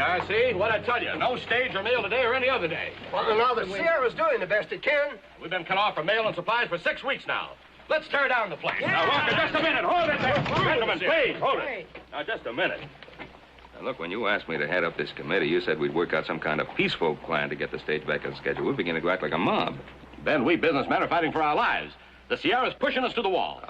are, see? What'd I tell you? No stage or mail today or any other day. Well, now the Sierra's doing the best it can. We've been cut off from mail and supplies for 6 weeks now. Let's tear down the plant. Yeah. Now, Walker, just a minute. Hold it there. Gentlemen, please, hold it. Now, just a minute. Now, look, when you asked me to head up this committee, you said we'd work out some kind of peaceful plan to get the stage back on schedule. We're beginning to act like a mob. Ben, we businessmen are fighting for our lives. The Sierra's pushing us to the wall.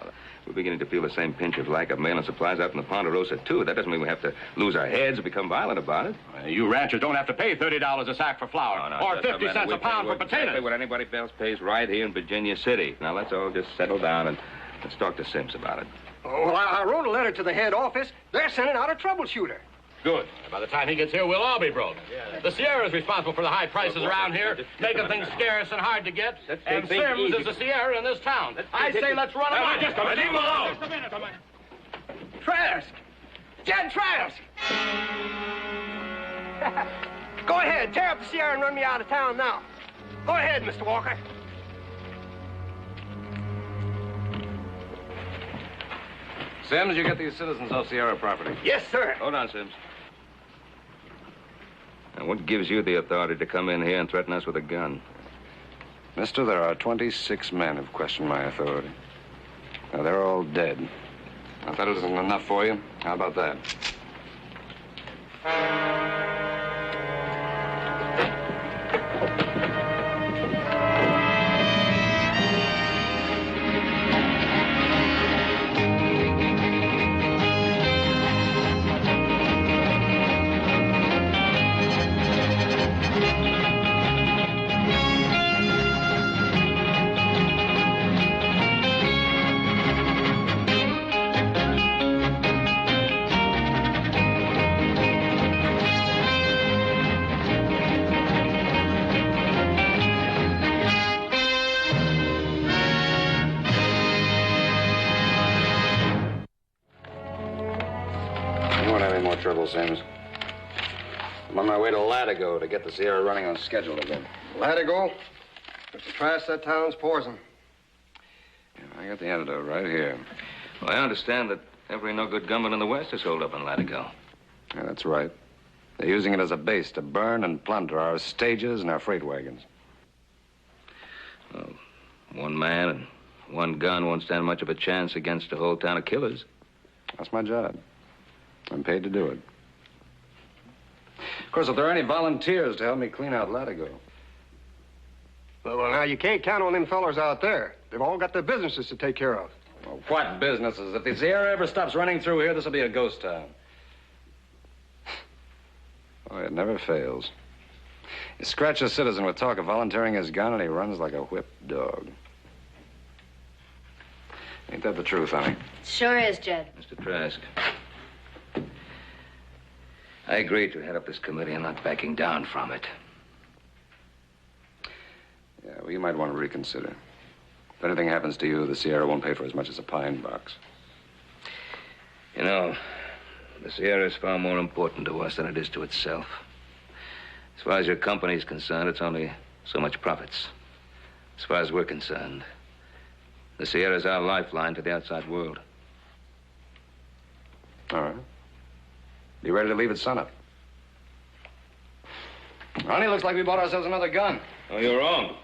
We're beginning to feel the same pinch of lack of mail and supplies out in the Ponderosa, too. That doesn't mean we have to lose our heads or become violent about it. You ranchers don't have to pay $30 a sack for flour or 50 cents a pound for potatoes. Exactly what anybody else pays right here in Virginia City. Now, let's all just settle down and let's talk to Sims about it. Oh, well, I wrote a letter to the head office. They're sending out a troubleshooter. Good. By the time he gets here, we'll all be broke. The Sierra's responsible for the high prices around here, making things scarce and hard to get. And Sims is the Sierra in this town. I say let's run him out. Just a minute. Leave him alone. Just a minute. Trask! Jed Trask! Go ahead, tear up the Sierra and run me out of town now. Go ahead, Mr. Walker. Sims, you get these citizens off Sierra property. Yes, sir. Hold on, Sims. Now, what gives you the authority to come in here and threaten us with a gun? Mister, there are 26 men who've questioned my authority. Now, they're all dead. Now, if that isn't enough for you, how about that? Trouble, Sims. I'm on my way to Latigo to get the Sierra running on schedule again. Latigo? Mr. Trask, that town's poison. Yeah, I got the antidote right here. Well, I understand that every no-good gunman in the West is holed up in Latigo. Yeah, that's right. They're using it as a base to burn and plunder our stages and our freight wagons. Well, one man and one gun won't stand much of a chance against a whole town of killers. That's my job. I'm paid to do it. Of course, if there are any volunteers to help me clean out Latigo. Well, now, you can't count on them fellers out there. They've all got their businesses to take care of. Well, what businesses? If the Sierra ever stops running through here, this will be a ghost town. Oh, it never fails. You scratch a citizen with talk of volunteering his gun, and he runs like a whipped dog. Ain't that the truth, honey? Sure is, Jed. Mr. Trask, I agreed to head up this committee. I'm not backing down from it. Yeah, well, you might want to reconsider. If anything happens to you, the Sierra won't pay for as much as a pine box. You know, the Sierra is far more important to us than it is to itself. As far as your company is concerned, it's only so much profits. As far as we're concerned, the Sierra is our lifeline to the outside world. All right. Be ready to leave at sunup. Ronnie, looks like we bought ourselves another gun. Oh, you're wrong.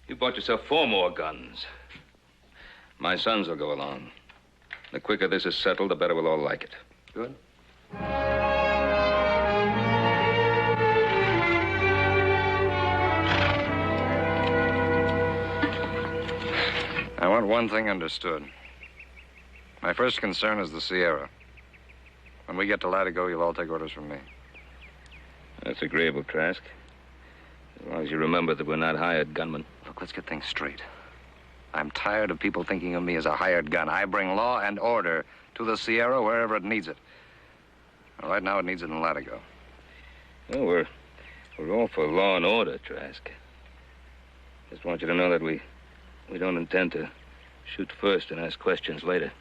You bought yourself 4 more guns. My sons will go along. The quicker this is settled, the better we'll all like it. Good. I want one thing understood. My first concern is the Sierra. When we get to Latigo, you'll all take orders from me. That's agreeable, Trask. As long as you remember that we're not hired gunmen. Look, let's get things straight. I'm tired of people thinking of me as a hired gun. I bring law and order to the Sierra wherever it needs it. And right now, it needs it in Latigo. Well, we're all for law and order, Trask. Just want you to know that we don't intend to shoot first and ask questions later.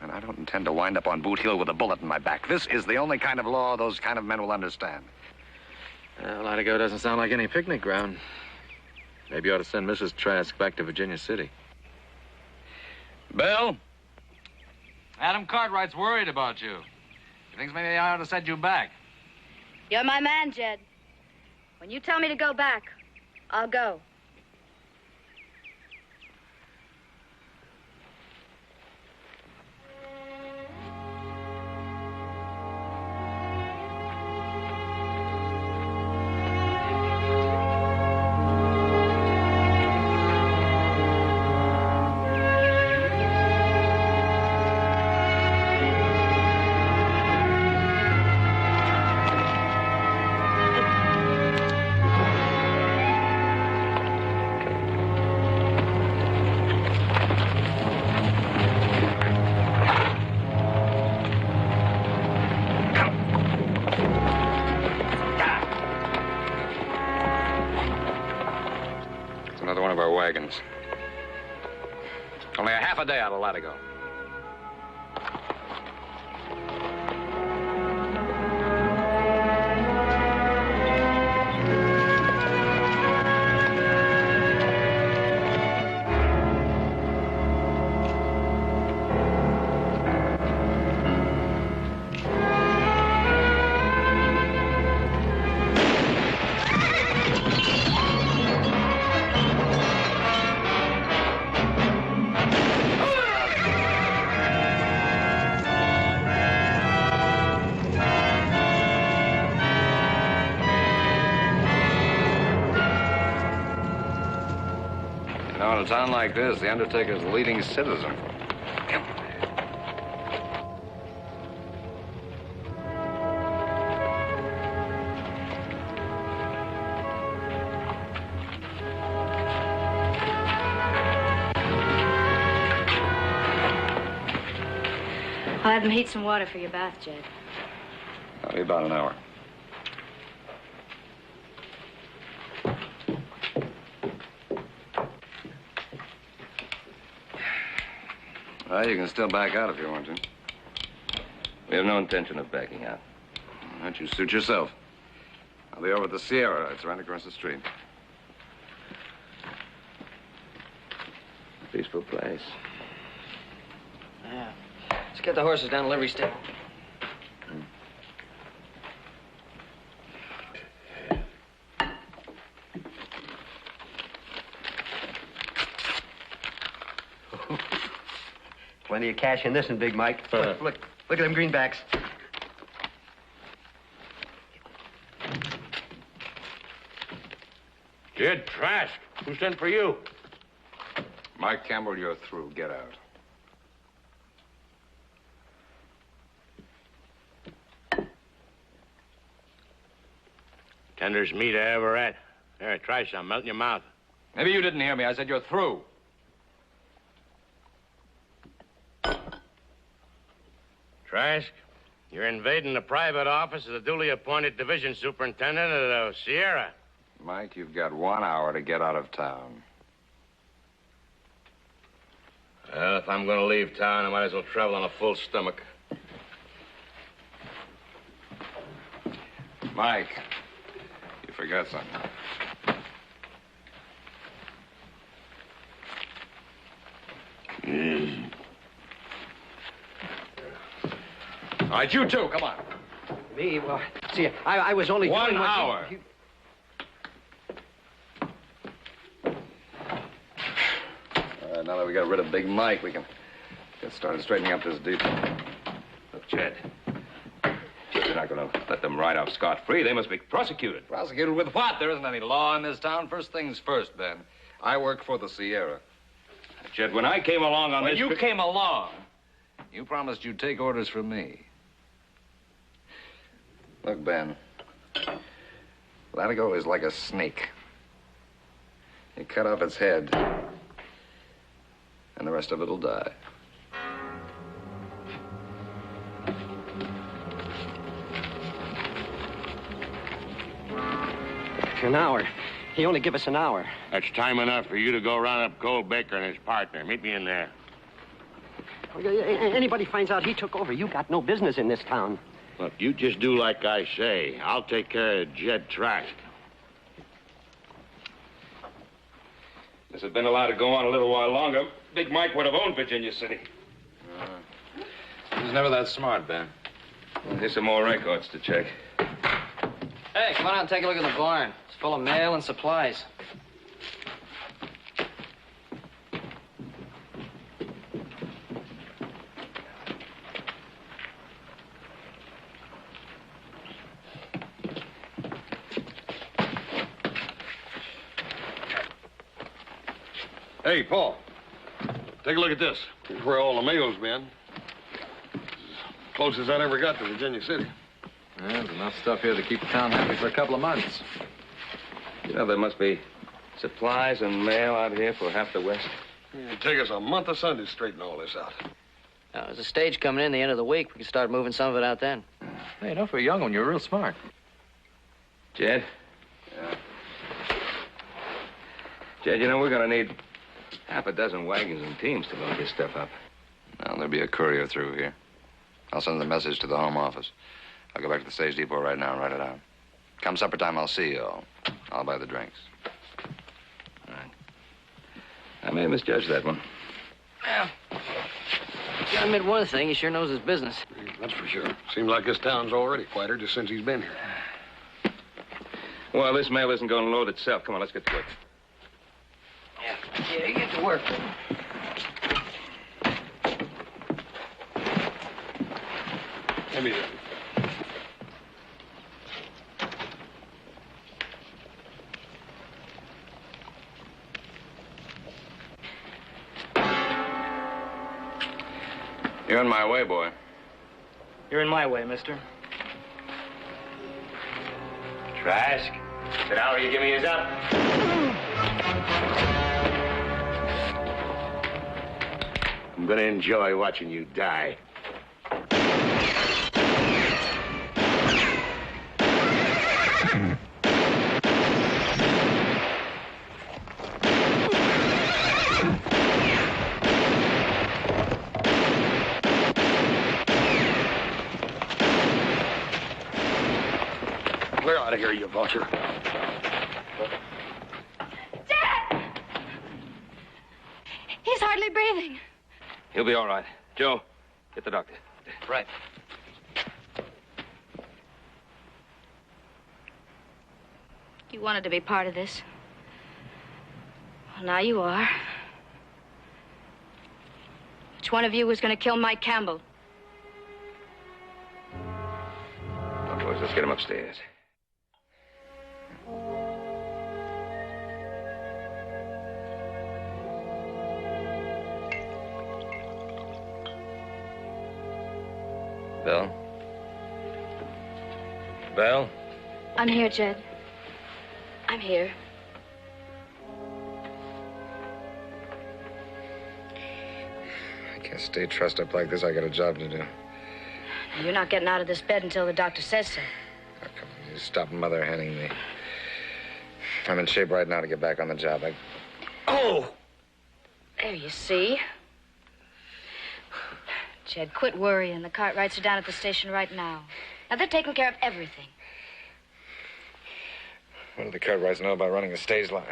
And I don't intend to wind up on Boot Hill with a bullet in my back. This is the only kind of law those kind of men will understand. Well, Latigo doesn't sound like any picnic ground. Maybe you ought to send Mrs. Trask back to Virginia City. Bell? Adam Cartwright's worried about you. If thinks maybe I ought to send you back. You're my man, Jed. When you tell me to go back, I'll go. Wagons. Only a half a day out of Latigo. In a town like this, the undertaker's the leading citizen. I'll have them heat some water for your bath, Jed. That'll be about an hour. Well, you can still back out if you want to. We have no intention of backing out. Why don't you suit yourself? I'll be over at the Sierra. It's right across the street. Peaceful place. Yeah. Let's get the horses down to livery stable. Plenty of cash in this one, Big Mike. Look at them greenbacks. Jed Trask, who sent for you? Mike Campbell, you're through. Get out. Tenderest meat I ever ate. There, try some. Melt in your mouth. Maybe you didn't hear me. I said you're through. Trask, you're invading the private office of the duly appointed division superintendent of the Sierra. Mike, you've got 1 hour to get out of town. Well, if I'm going to leave town, I might as well travel on a full stomach. Mike, you forgot something. All right, you two, come on. Me? Well, see, I was only 1 doing what hour. All right, now that we got rid of Big Mike, we can get started straightening up this detail. Look, Jed. You're not going to let them ride off scot-free. They must be prosecuted. Prosecuted with what? There isn't any law in this town. First things first, Ben. I work for the Sierra. Jed, when I came along on When this... you came along, you promised you'd take orders from me. Look, Ben, Latigo is like a snake. You cut off its head, and the rest of it'll die. An hour. He only give us an hour. That's time enough for you to go round up Cole Baker and his partner. Meet me in there. Anybody finds out he took over, you got no business in this town. Look, you just do like I say. I'll take care of Jed Trask. This had been allowed to go on a little while longer. Big Mike would have owned Virginia City. He was never that smart, Ben. Here's some more records to check. Hey, come on out and take a look at the barn. It's full of mail and supplies. Hey, Paul. Take a look at this. Here's where all the mail's been. Closest I ever got to Virginia City. Yeah, there's enough stuff here to keep the town happy for a couple of months. You know, there must be supplies and mail out here for half the West. It'd take us a month of Sunday to straighten all this out. Now, there's a stage coming in the end of the week. We can start moving some of it out then. Hey, you know, for a young one, you're real smart. Jed? Yeah. Jed, you know, we're going to need half a dozen wagons and teams to load this stuff up. Now, there'll be a courier through here. I'll send the message to the home office. I'll go back to the stage depot right now and write it out. Come supper time, I'll see you all. I'll buy the drinks. All right. I may have misjudged that one. Well, gotta admit one thing, he sure knows his business. That's for sure. Seems like this town's already quieter just since he's been here. Well, this mail isn't going to load itself. Come on, let's get to work. Yeah, you get to work. Give me that. You're in my way, boy. You're in my way, mister. Trask, the hour you give me is up. I'm gonna enjoy watching you die. Clear out of here, you vulture. Dad! He's hardly breathing. He'll be all right. Joe, get the doctor. Right. You wanted to be part of this. Well, now you are. Which one of you was going to kill Mike Campbell? Now, boys, let's get him upstairs. Belle? Belle? I'm here, Jed. I'm here. I can't stay trussed up like this. I got a job to do. Now, you're not getting out of this bed until the doctor says so. Oh, come on, you stop mother-henning me. I'm in shape right now to get back on the job. Oh! There, you see. Jed, quit worrying. The Cartwrights are down at the station right now. Now, they're taking care of everything. What do the Cartwrights know about running a stage line?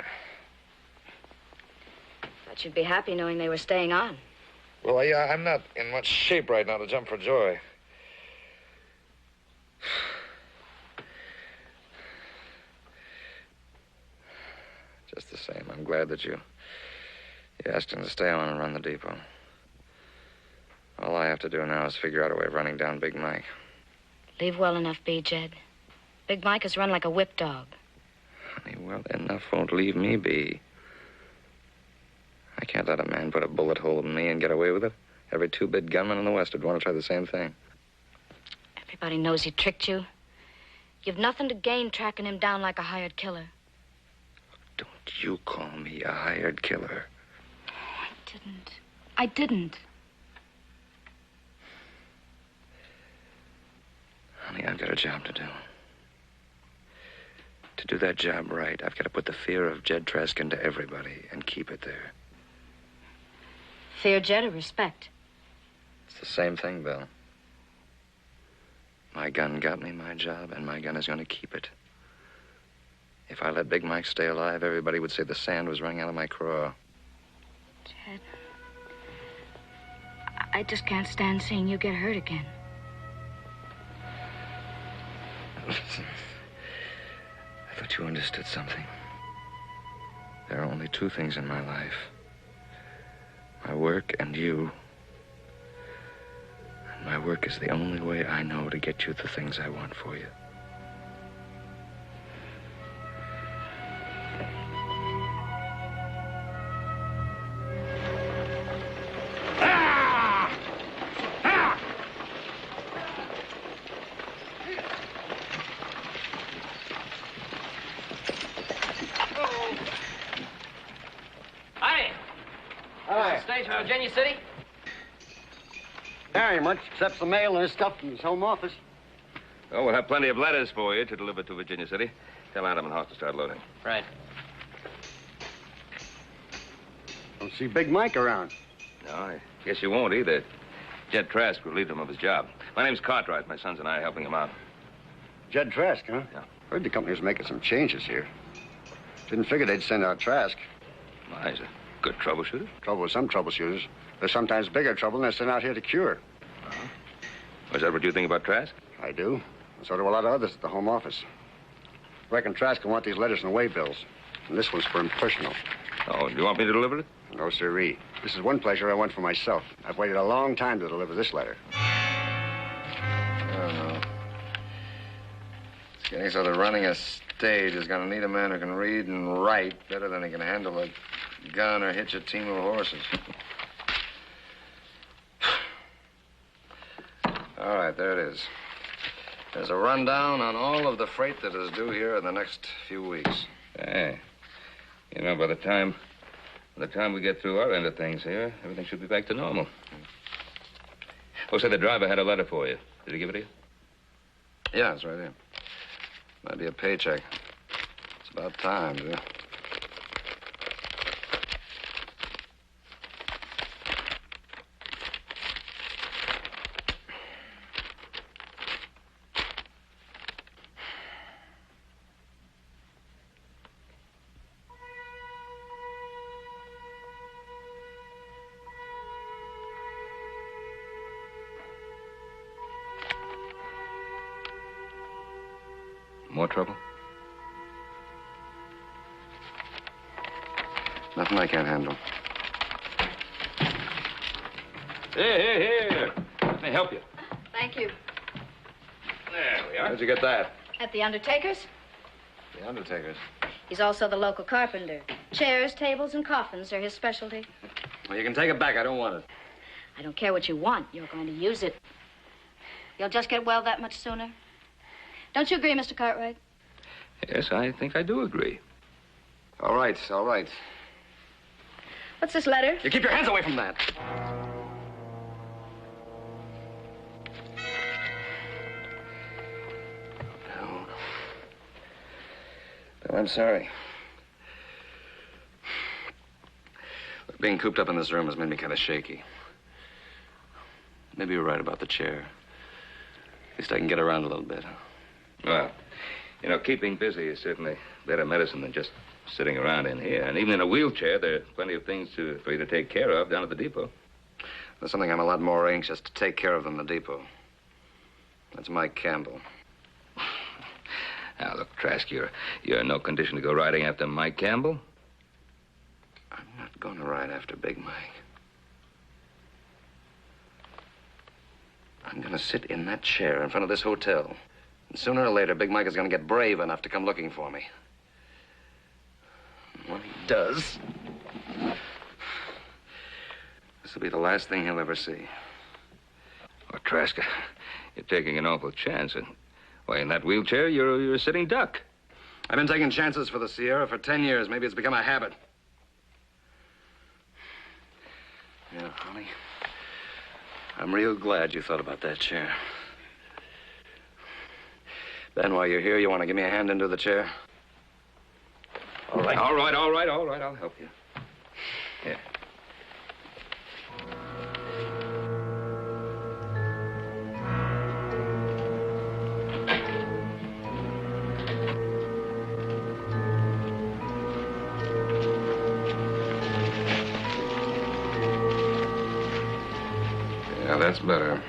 Thought you'd be happy knowing they were staying on. Well, I'm not in much shape right now to jump for joy. Just the same, I'm glad that you asked him to stay on and run the depot. All I have to do now is figure out a way of running down Big Mike. Leave well enough be, Jed. Big Mike has run like a whip dog. Honey, well, enough won't leave me be. I can't let a man put a bullet hole in me and get away with it. Every two-bit gunman in the West would want to try the same thing. Everybody knows he tricked you. You've nothing to gain tracking him down like a hired killer. Don't you call me a hired killer. I didn't. Honey, I've got a job to do. To do that job right, I've got to put the fear of Jed Trask into everybody and keep it there. Fear Jed or respect? It's the same thing, Bill. My gun got me my job, and my gun is going to keep it. If I let Big Mike stay alive, everybody would say the sand was running out of my craw. Jed, I just can't stand seeing you get hurt again. Listen, I thought you understood something. There are only two things in my life. My work and you. And my work is the only way I know to get you the things I want for you. Virginia City? There ain't much except some mail and his stuff from his home office. Oh, we'll have plenty of letters for you to deliver to Virginia City. Tell Adam and Hoss to start loading. Right. Don't see Big Mike around. No, I guess you won't either. Jed Trask relieved him of his job. My name's Cartwright. My sons and I are helping him out. Jed Trask, huh? Yeah. Heard the company was making some changes here. Didn't figure they'd send out Trask. Well, he's a good troubleshooter. Trouble with some troubleshooters. There's sometimes bigger trouble than they're sent out here to cure. Is that what you think about Trask? I do. And so do a lot of others at the home office. Reckon Trask will want these letters and waybills. And this one's for him personal. Oh, do you want me to deliver it? No, sirree. This is one pleasure I want for myself. I've waited a long time to deliver this letter. I don't know. It's getting so that running a stage is going to need a man who can read and write better than he can handle a gun or hitch a team of horses. All right, there it is. There's a rundown on all of the freight that is due here in the next few weeks. Hey, you know, by the time we get through our end of things here, everything should be back to normal. Oh, say the driver had a letter for you. Did he give it to you? Yeah, it's right here. Might be a paycheck. It's about time, too. More trouble? Nothing I can't handle. Here. Let me help you. Thank you. There we are. Where'd you get that? At the undertaker's? The undertaker's. He's also the local carpenter. Chairs, tables, and coffins are his specialty. Well, you can take it back. I don't want it. I don't care what you want. You're going to use it. You'll just get well that much sooner. Don't you agree, Mr. Cartwright? Yes, I think I do agree. All right, all right. What's this letter? You keep your hands away from that. No. No, I'm sorry. Look, being cooped up in this room has made me kind of shaky. Maybe you're right about the chair. At least I can get around a little bit. Well, you know, keeping busy is certainly better medicine than just sitting around in here. And even in a wheelchair, there are plenty of things for you to take care of down at the depot. There's something I'm a lot more anxious to take care of than the depot. That's Mike Campbell. Now, look, Trask, you're in no condition to go riding after Mike Campbell. I'm not going to ride after Big Mike. I'm going to sit in that chair in front of this hotel. And sooner or later, Big Mike is going to get brave enough to come looking for me. And when he does, this will be the last thing he'll ever see. Oh, Trask, you're taking an awful chance. And, why, in that wheelchair, you're a sitting duck. I've been taking chances for the Sierra for 10 years. Maybe it's become a habit. Yeah, Holly, I'm real glad you thought about that chair. Ben, while you're here, you want to give me a hand into the chair? All right. All right. I'll help you. Here. Yeah, that's better.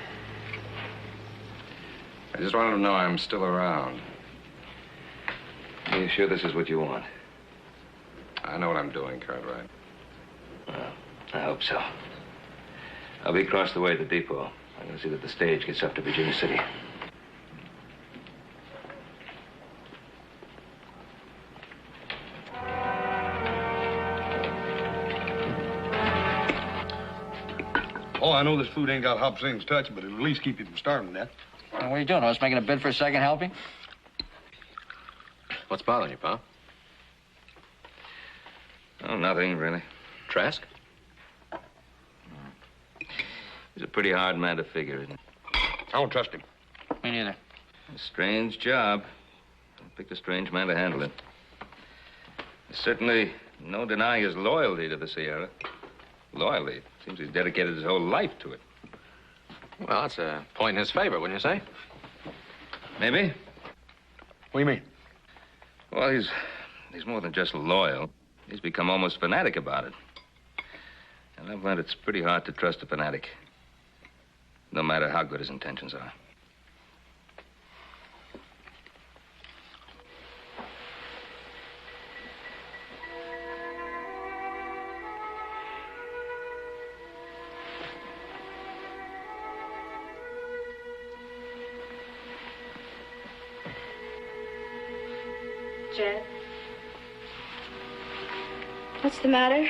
I just wanted to know I'm still around. Are you sure this is what you want? I know what I'm doing, Cartwright. Well, I hope so. I'll be across the way at the depot. I'm going to see that the stage gets up to Virginia City. Oh, I know this food ain't got Hop Sing's touch, but it'll at least keep you from starving, Nat. What are you doing? I was making a bid for a second helping? What's bothering you, pal? Oh, nothing, really. Trask? He's a pretty hard man to figure, isn't he? I don't trust him. Me neither. A strange job. I picked a strange man to handle it. There's certainly no denying his loyalty to the Sierra. Loyalty. Seems he's dedicated his whole life to it. Well, that's a point in his favor, wouldn't you say? Maybe. What do you mean? Well, he's more than just loyal. He's become almost fanatic about it. And I've learned it's pretty hard to trust a fanatic, no matter how good his intentions are. Jed? What's the matter?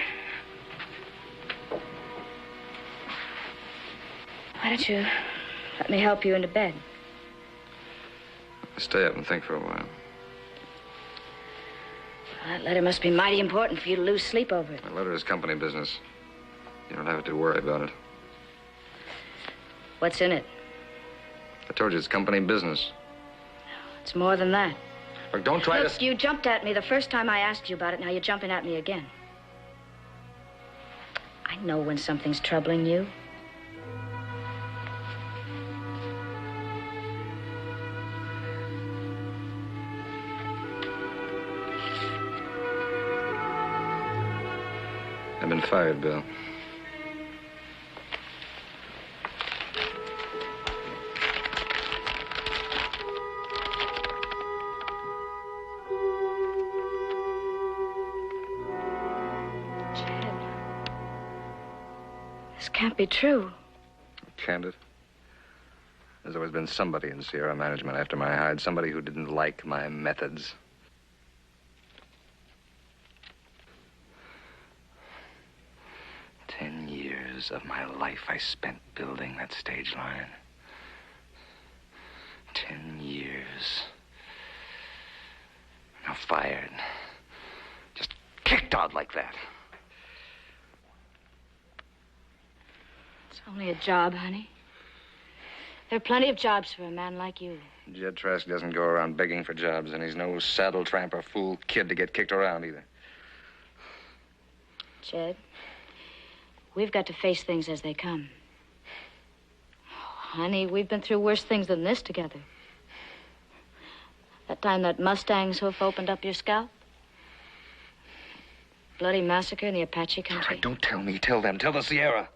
Why don't you let me help you into bed? Stay up and think for a while. Well, that letter must be mighty important for you to lose sleep over it. My letter is company business. You don't have to worry about it. What's in it? I told you it's company business. It's more than that. Look, don't try Look, to... you jumped at me the first time I asked you about it. Now you're jumping at me again. I know when something's troubling you. I've been fired, Bill. Can't be true. Can't it? There's always been somebody in Sierra management after my hide, somebody who didn't like my methods. Years of my life I spent building that stage line. 10 years. Now fired. Just kicked out like that. It's only a job, honey. There are plenty of jobs for a man like you. Jed Trask doesn't go around begging for jobs, and he's no saddle tramp or fool kid to get kicked around either. Jed, we've got to face things as they come. Oh, honey, we've been through worse things than this together. That time that Mustang's hoof opened up your scalp. Bloody massacre in the Apache country. All right, don't tell me. Tell them. Tell the Sierra.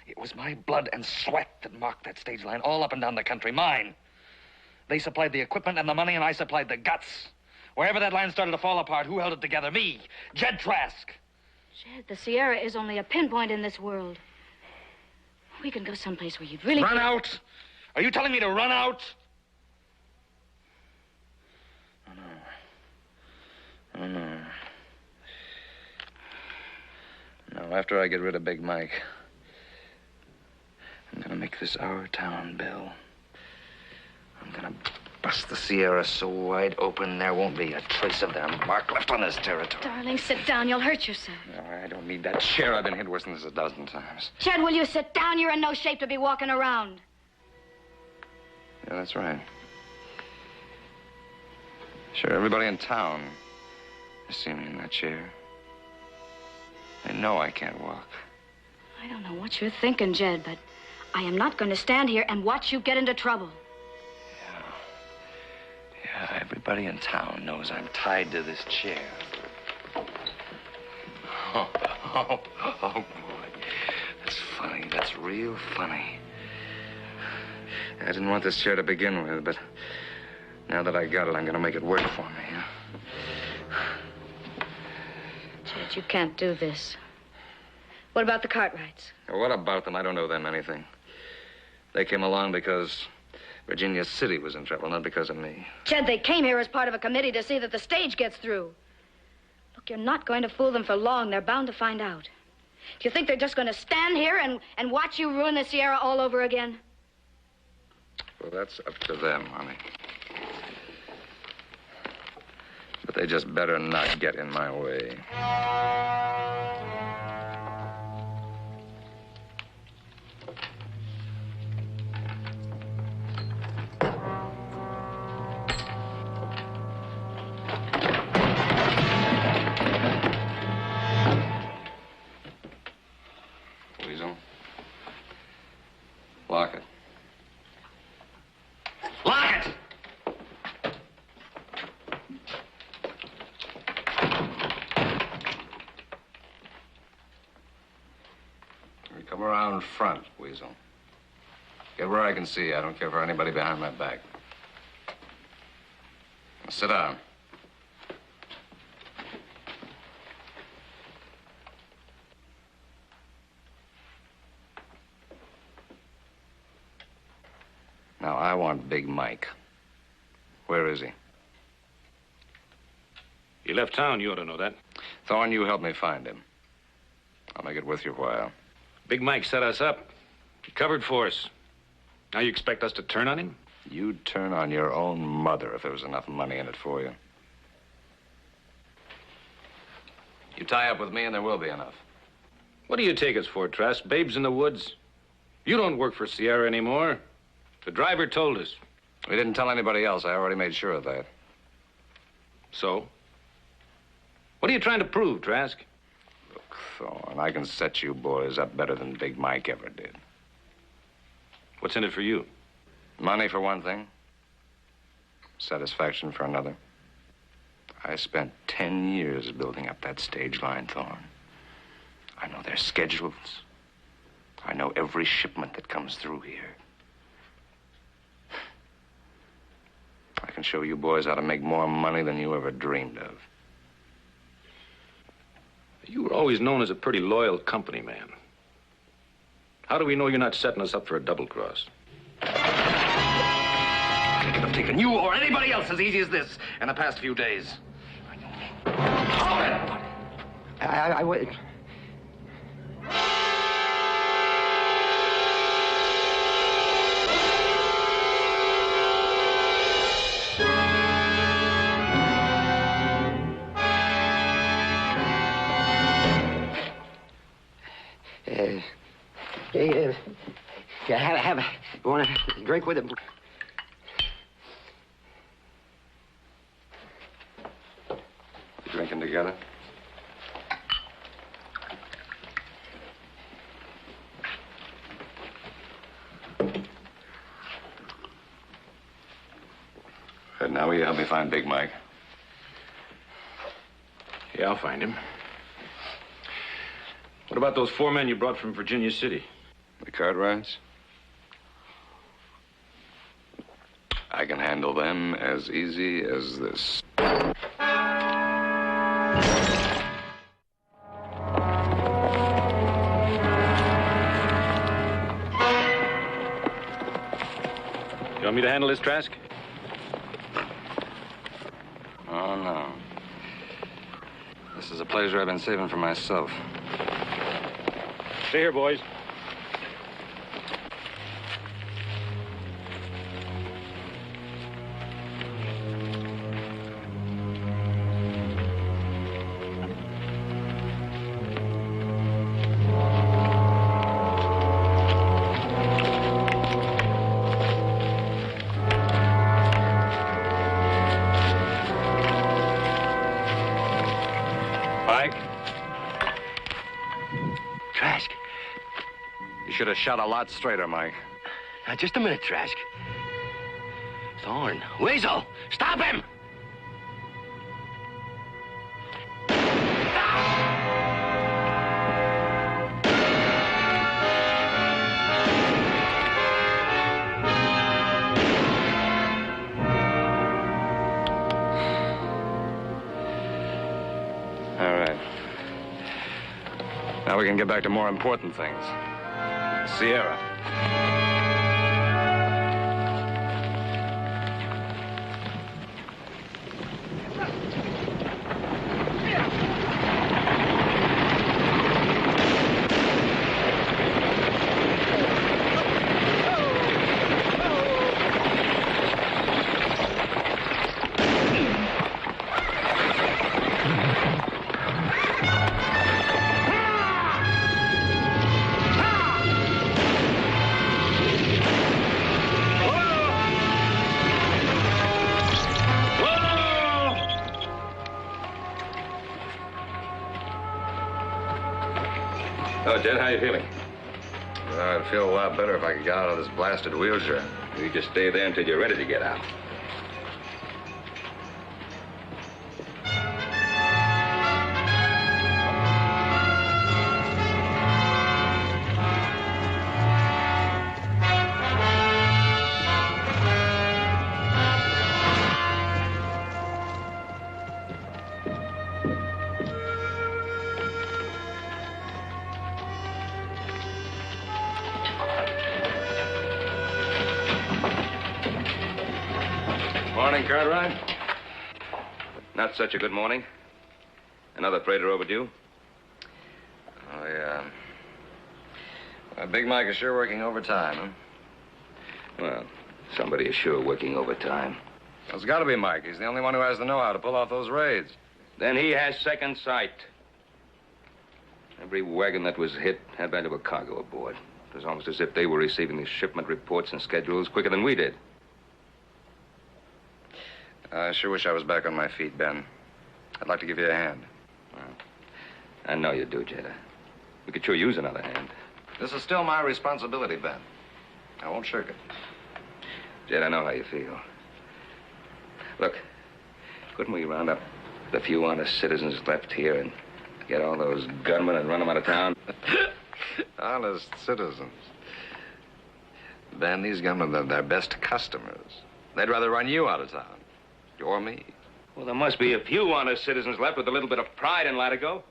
It was my blood and sweat that marked that stage line all up and down the country. Mine. They supplied the equipment and the money, and I supplied the guts. Wherever that line started to fall apart, who held it together? Me. Jed Trask. Jed, the Sierra is only a pinpoint in this world. We can go someplace where you'd really... Run out? Are you telling me to run out? Oh, no. No, after I get rid of Big Mike, I'm gonna make this our town, Bill. I'm gonna bust the Sierra so wide open there won't be a trace of their mark left on this territory. Darling, sit down. You'll hurt yourself. No, I don't need that chair. I've been hit worse than this a dozen times. Jed, will you sit down? You're in no shape to be walking around. Yeah, that's right. Sure, everybody in town has seen me in that chair. They know I can't walk. I don't know what you're thinking, Jed, but I am not going to stand here and watch you get into trouble. Yeah, everybody in town knows I'm tied to this chair. Oh, boy. That's funny. That's real funny. I didn't want this chair to begin with, but now that I got it, I'm going to make it work for me. Jed, you can't do this. What about the Cartwrights? What about them? I don't owe them anything. They came along because Virginia City was in trouble, not because of me. Jed, they came here as part of a committee to see that the stage gets through. Look, you're not going to fool them for long. They're bound to find out. Do you think they're just going to stand here and watch you ruin the Sierra all over again? Well, that's up to them, honey. But they just better not get in my way. Weasel. Lock it. Lock it! Come around front, Weasel. Get where I can see you. I don't care for anybody behind my back. Now, sit down. Now, I want Big Mike. Where is he? He left town. You ought to know that. Thorne, you help me find him. I'll make it worth your while. Big Mike set us up. He covered for us. Now you expect us to turn on him? You'd turn on your own mother if there was enough money in it for you. You tie up with me and there will be enough. What do you take us for, Trask? Babes in the woods? You don't work for Sierra anymore. The driver told us. We didn't tell anybody else. I already made sure of that. So? What are you trying to prove, Trask? Look, Thorne, I can set you boys up better than Big Mike ever did. What's in it for you? Money for one thing. Satisfaction for another. I spent 10 years building up that stage line, Thorne. I know their schedules. I know every shipment that comes through here. I can show you boys how to make more money than you ever dreamed of. You were always known as a pretty loyal company man. How do we know you're not setting us up for a double cross? I could have taken you or anybody else as easy as this in the past few days. Hold it! I wait. Have a want to drink with it? You drinking together? And now will you help me find Big Mike? Yeah, I'll find him. What about those 4 men you brought from Virginia City? The Cartwrights? I can handle them as easy as this. You want me to handle this, Trask? Oh, no. This is a pleasure I've been saving for myself. Stay here, boys. Should have shot a lot straighter, Mike. Now, just a minute, Trask. Thorne. Weasel! Stop him! Now we can get back to more important things. Sierra. Oh, Jed, how you feeling? I'd feel a lot better if I could get out of this blasted wheelchair. You just stay there until you're ready to get out. Morning, Cartwright. Not such a good morning. Another freighter overdue. Oh, yeah. Big Mike is sure working overtime, huh? Well, somebody is sure working overtime. Well, it's got to be Mike. He's the only one who has the know-how to pull off those raids. Then he has second sight. Every wagon that was hit had valuable cargo aboard. It was almost as if they were receiving the shipment reports and schedules quicker than we did. I sure wish I was back on my feet, Ben. I'd like to give you a hand. Well, I know you do, Jed. We could sure use another hand. This is still my responsibility, Ben. I won't shirk it. Jed, I know how you feel. Look, couldn't we round up the few honest citizens left here and get all those gunmen and run them out of town? Honest citizens. Ben, these gunmen are their best customers. They'd rather run you out of town. Or me. Well, there must be a few honest citizens left with a little bit of pride in Latigo.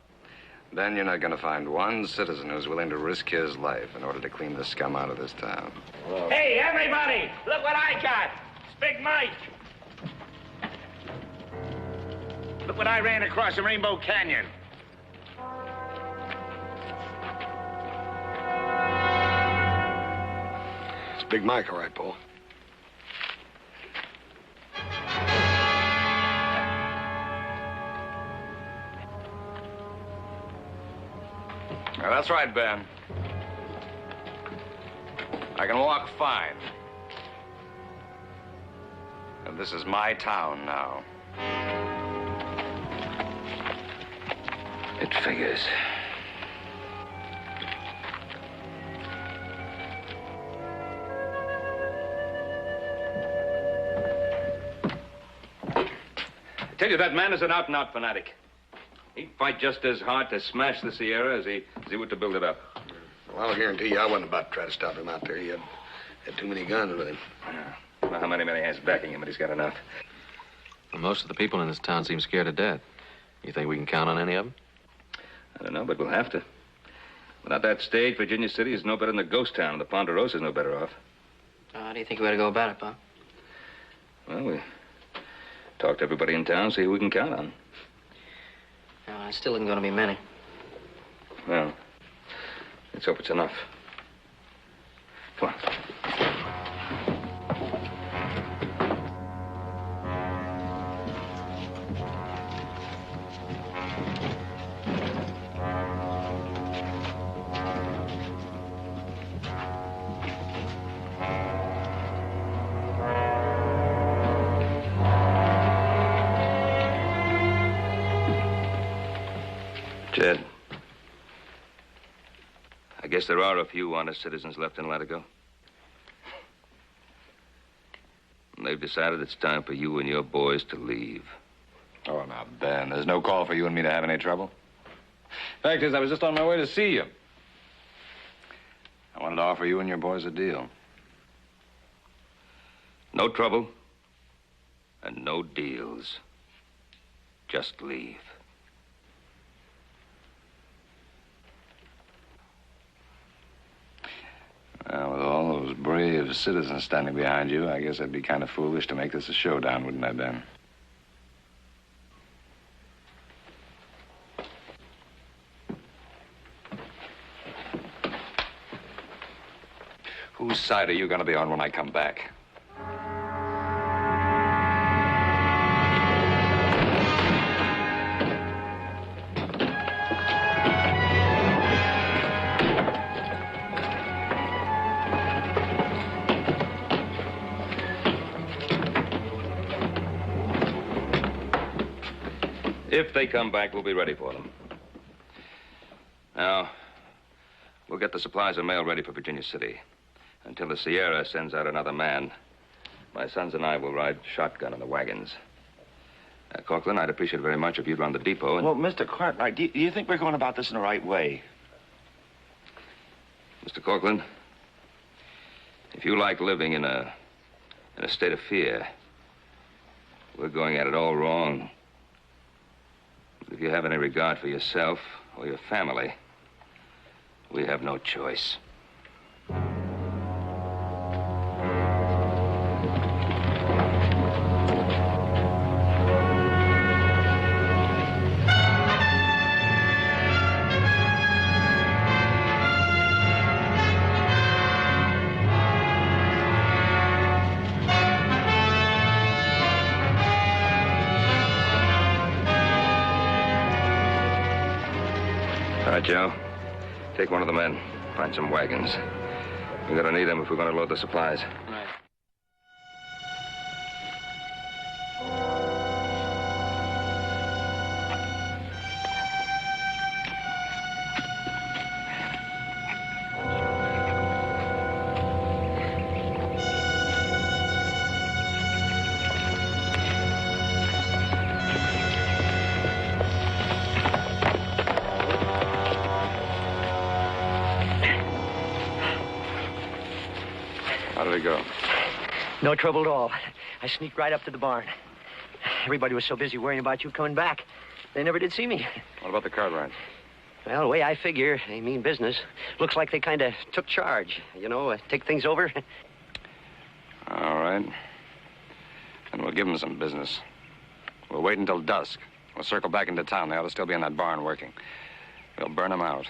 Then you're not going to find one citizen who's willing to risk his life in order to clean the scum out of this town. Whoa. Hey, everybody! Look what I got! It's Big Mike! Look what I ran across in Rainbow Canyon. It's Big Mike, all right, Paul. That's right, Ben. I can walk fine. And this is my town now. It figures. I tell you, that man is an out-and-out fanatic. He'd fight just as hard to smash the Sierra as he would to build it up. Well, I'll guarantee you I wasn't about to try to stop him out there. He had too many guns with him. Yeah. I don't know how many men he has backing him, but he's got enough. Well, most of the people in this town seem scared to death. You think we can count on any of them? I don't know, but we'll have to. Without that stage, Virginia City is no better than a ghost town, and the Ponderosa's no better off. How do you think we ought to go about it, Pa? Well, we talk to everybody in town, see who we can count on. No, it still isn't going to be many. Well, let's hope it's enough. Come on. Jed, I guess there are a few honest citizens left in Latigo. And they've decided it's time for you and your boys to leave. Oh, now, Ben, there's no call for you and me to have any trouble. Fact is, I was just on my way to see you. I wanted to offer you and your boys a deal. No trouble and no deals. Just leave. British citizens standing behind you, I guess I'd be kind of foolish to make this a showdown, wouldn't I, Ben? Whose side are you going to be on when I come back? If they come back, we'll be ready for them. Now, we'll get the supplies and mail ready for Virginia City. Until the Sierra sends out another man, my sons and I will ride shotgun in the wagons. Corcoran, I'd appreciate it very much if you'd run the depot and... Well, Mr. Cartwright, do you think we're going about this in the right way? Mr. Corcoran, if you like living in a state of fear, we're going at it all wrong. But if you have any regard for yourself or your family, we have no choice. All right, Joe. Take one of the men. Find some wagons. We're gonna need them if we're gonna load the supplies. Right. How did it go? No trouble at all. I sneaked right up to the barn. Everybody was so busy worrying about you coming back, they never did see me. What about the Cartwrights? Well, the way I figure, they mean business. Looks like they kind of took charge, take things over. All right. And we'll give them some business. We'll wait until dusk. We'll circle back into town. They ought to still be in that barn working. We'll burn them out.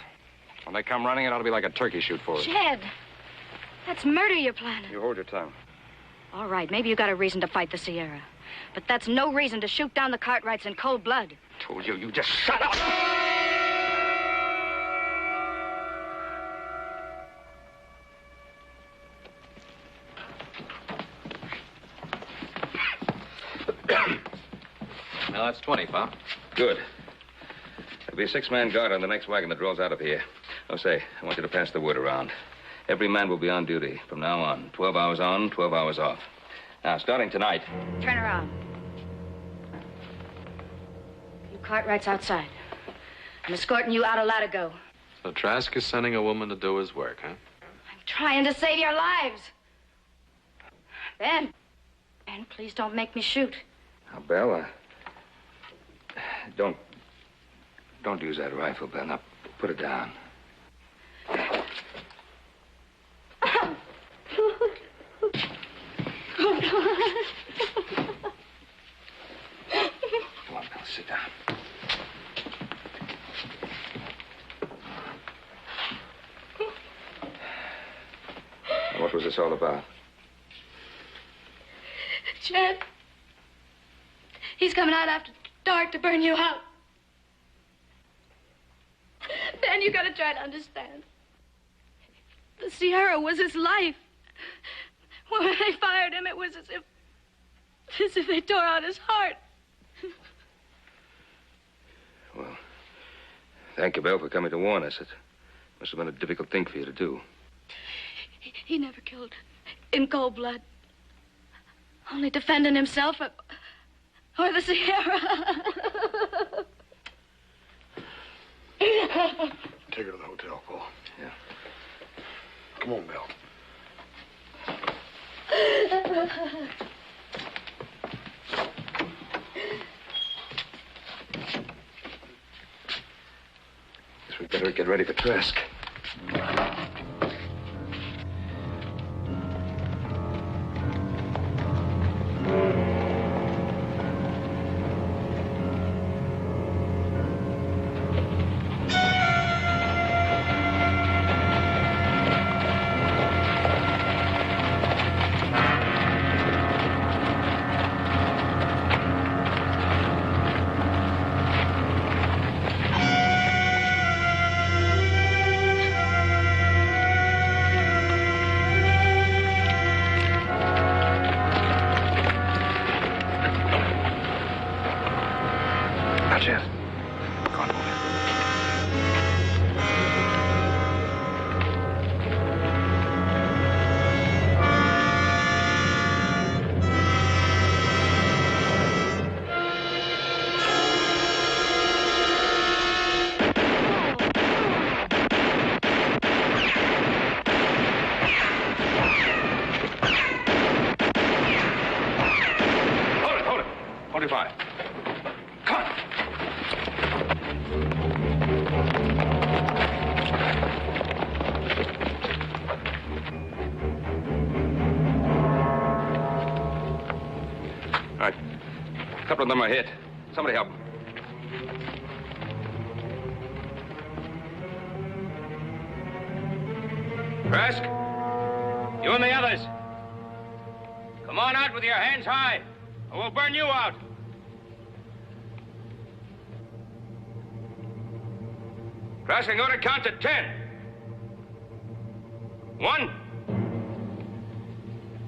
When they come running, it ought to be like a turkey shoot for us. Jed, that's murder you're planning. You hold your tongue. All right, maybe you got a reason to fight the Sierra. But that's no reason to shoot down the Cartwrights in cold blood. Told you, you just shut up! Now, that's 20, Pop. Good. There'll be a 6-man guard on the next wagon that rolls out of here. Oh, say, I want you to pass the word around. Every man will be on duty from now on. 12 hours on, 12 hours off. Now, starting tonight... Turn around. You Cartwrights outside. I'm escorting you out of Latigo. So Trask is sending a woman to do his work, huh? I'm trying to save your lives. Ben, please don't make me shoot. Now, Belle, don't use that rifle, Belle. Now, put it down. Come on, Belle, sit down. What was this all about? Jed, he's coming out after dark to burn you out. Ben, you gotta try to understand. The Sierra was his life. When they fired him, it was as if they tore out his heart. Well, thank you, Belle, for coming to warn us. It must have been a difficult thing for you to do. He never killed in cold blood. Only defending himself or the Sierra. Take her to the hotel, Paul. Yeah. Come on, Bill. Guess we better get ready for Trask. on, Jed. Go on, move it. Hold it. 45. Come on. All right. A couple of them are hit. Somebody help them. Trask, you and the others. Come on out with your hands high, or we'll burn you out. Trask, I'm going to count to 10. 1,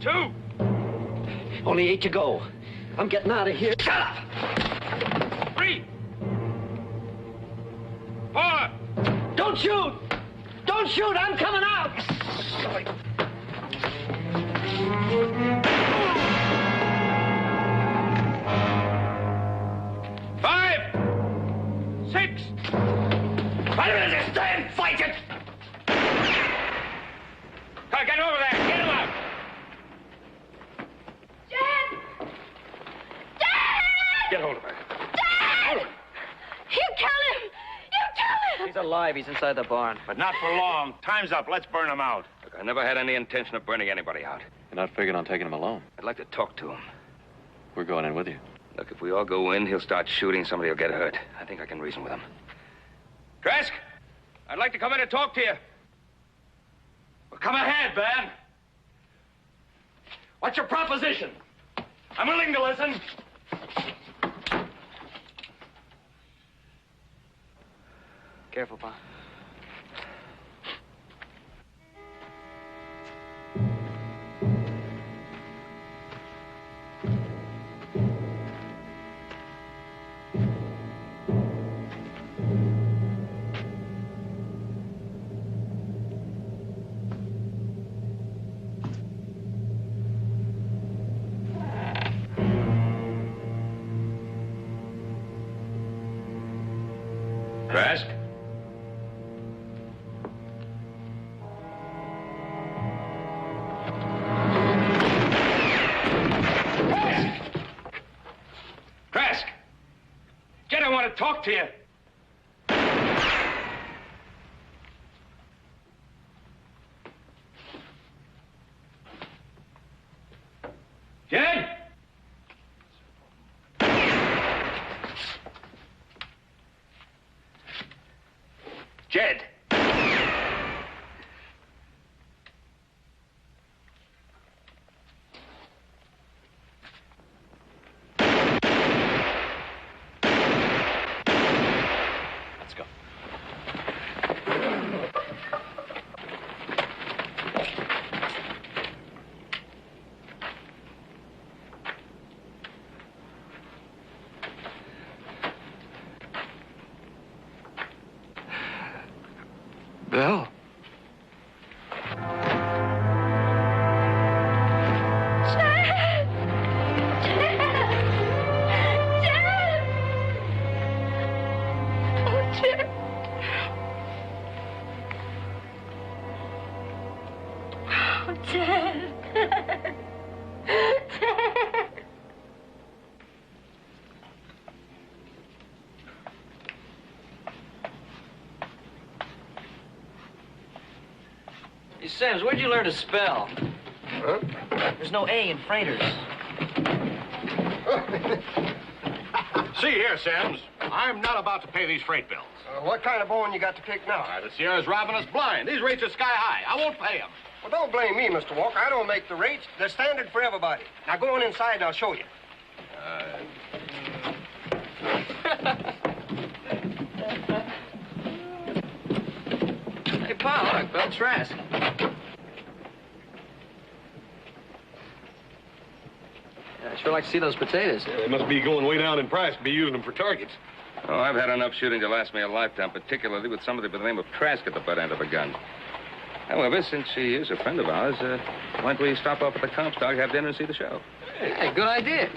2. Only 8 to go. I'm getting out of here. Shut up! 3, 4. Don't shoot! Don't shoot! I'm coming out! 5, 6. Why don't you stay and fight it? Come, get over there. Get him out. Jed! Jed! Get hold of her. Dad! You killed him! You killed him! He's alive. He's inside the barn. But not for long. Time's up. Let's burn him out. Look, I never had any intention of burning anybody out. You're not figuring on taking him alone. I'd like to talk to him. We're going in with you. Look, if we all go in, he'll start shooting. Somebody will get hurt. I think I can reason with him. Trask, I'd like to come in and talk to you. Well, come ahead, man. What's your proposition? I'm willing to listen. Careful, Pa. Trask? Trask! Jed, I want to talk to you. Jed? Jed! Let's go. Bill? Hey, Sims, where'd you learn to spell? Huh? There's no A in freighters. See here, Sims. I'm not about to pay these freight bills. What kind of bone you got to pick now? The Sierra's robbing us blind. These rates are sky high. I won't pay them. Well, don't blame me, Mr. Walker. I don't make the rates. They're standard for everybody. Now go on inside and I'll show you. Hey, Pa, look, Bill Trask. Yeah, I'd sure like to see those potatoes. They must be going way down in price to be using them for targets. Oh, I've had enough shooting to last me a lifetime, particularly with somebody by the name of Trask at the butt end of a gun. However, since she is a friend of ours, why don't we stop off at the Comstock, have dinner, and see the show? Hey, good idea.